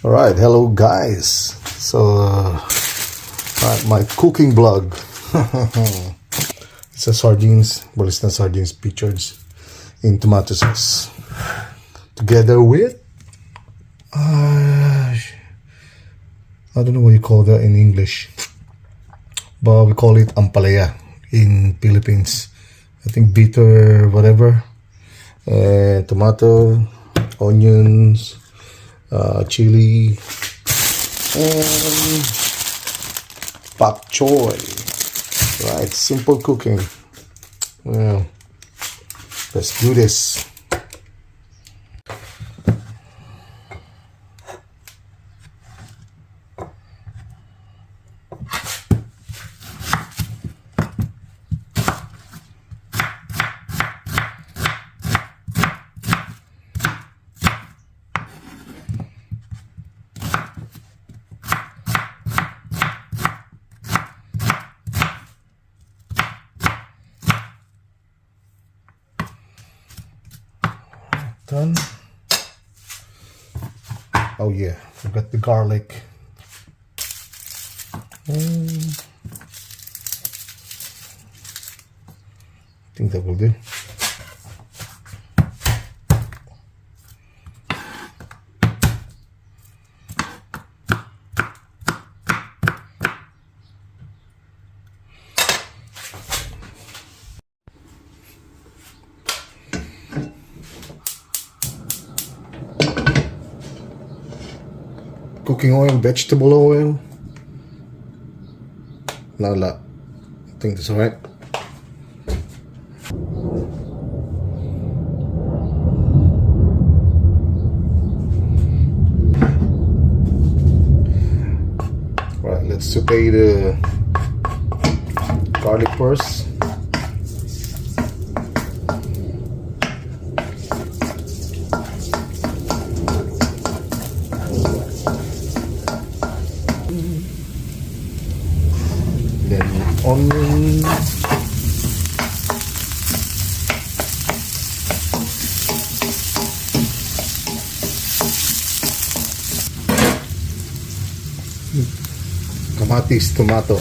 All right, hello guys. So, my cooking vlog. It's a sardines, well, it's not sardines, Pichards in tomato sauce, together with I don't know what you call that in English, but we call it Ampalaya in Philippines. I think bitter whatever, tomato, onions, chili, and pak choy. Right, simple cooking. Well, let's do this. Done. Oh yeah, forgot the garlic. I think that will do. Cooking oil, vegetable oil. Not a lot. I think that's alright. Right, let's saute the garlic first. Then onion, kamatis, tomato,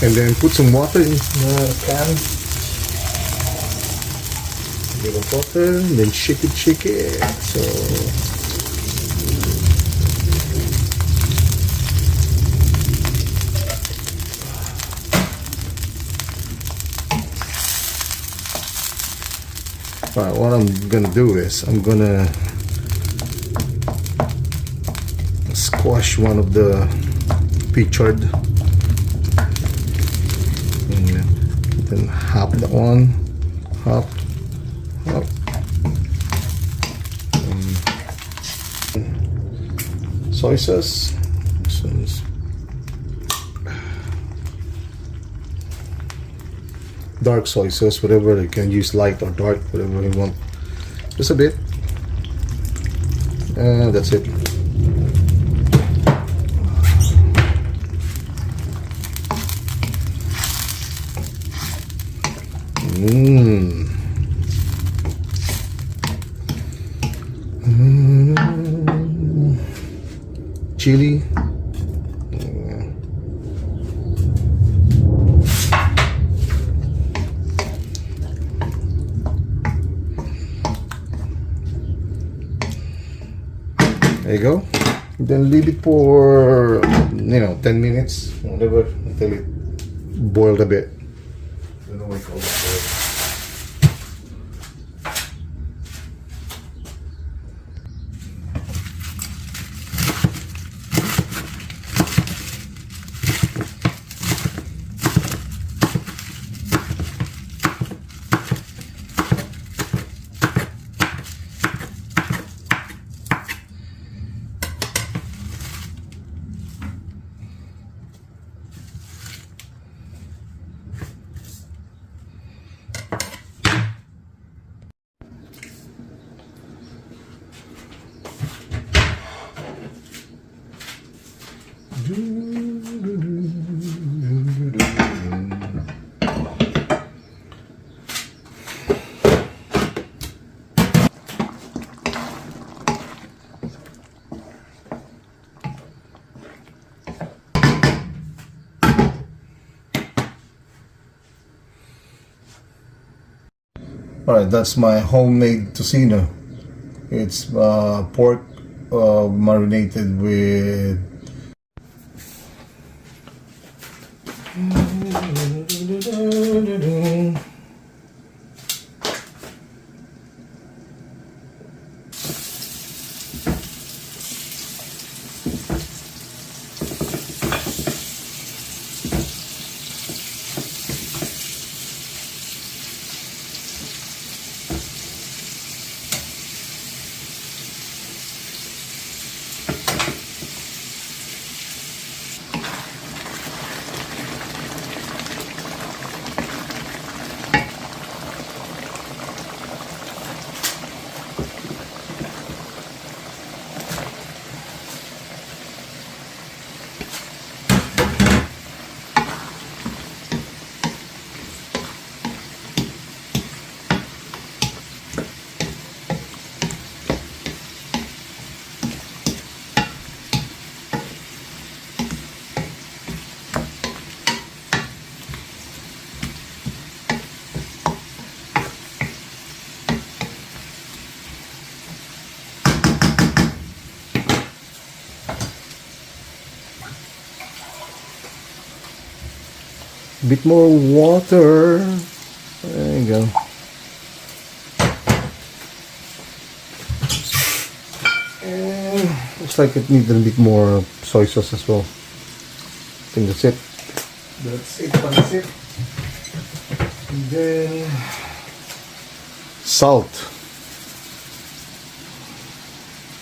and then put some water in the pan. A little water, and then shake it. So alright, what I'm gonna do is I'm gonna squash one of the Pichard. Then half that one, half. Soy sauce. Dark soy sauce, whatever. You can use light or dark, whatever you want. Just a bit. And that's it. Chili. There you go. Then leave it for 10 minutes, whatever, until it boiled a bit. I don't know what you call it. Alright, that's my homemade tocino. It's pork marinated with a bit more water. There you go. And looks like it needs a bit more soy sauce as well. I think that's it. That's it. And then salt.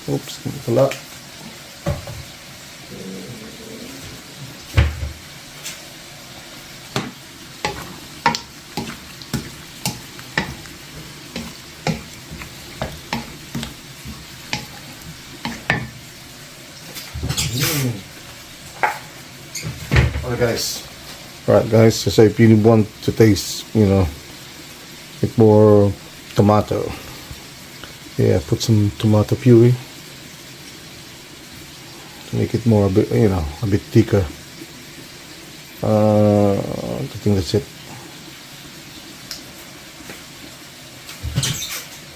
Oops, not a lot. Alright guys, so if you want to taste, a bit more tomato, yeah, put some tomato puree to make it more a bit, a bit thicker. I think that's it.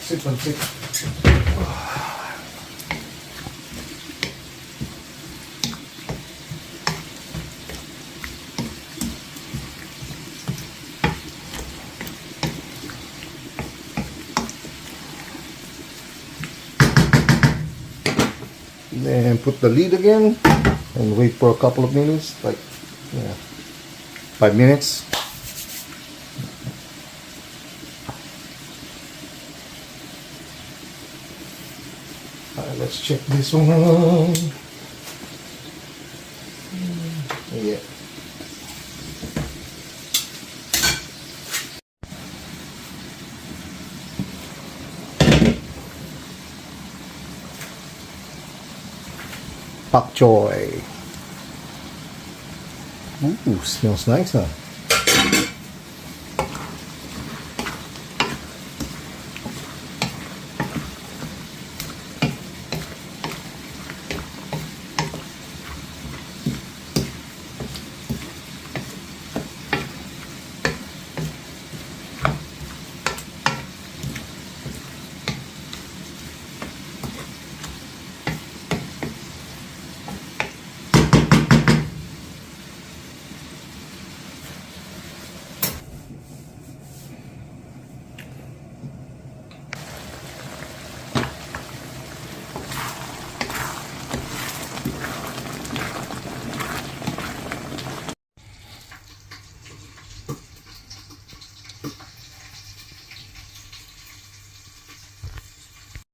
That's it. Then put the lid again and wait for a couple of minutes, like 5 minutes. Alright, let's check this one. Yeah. Pak choy. Ooh, smells nice, huh?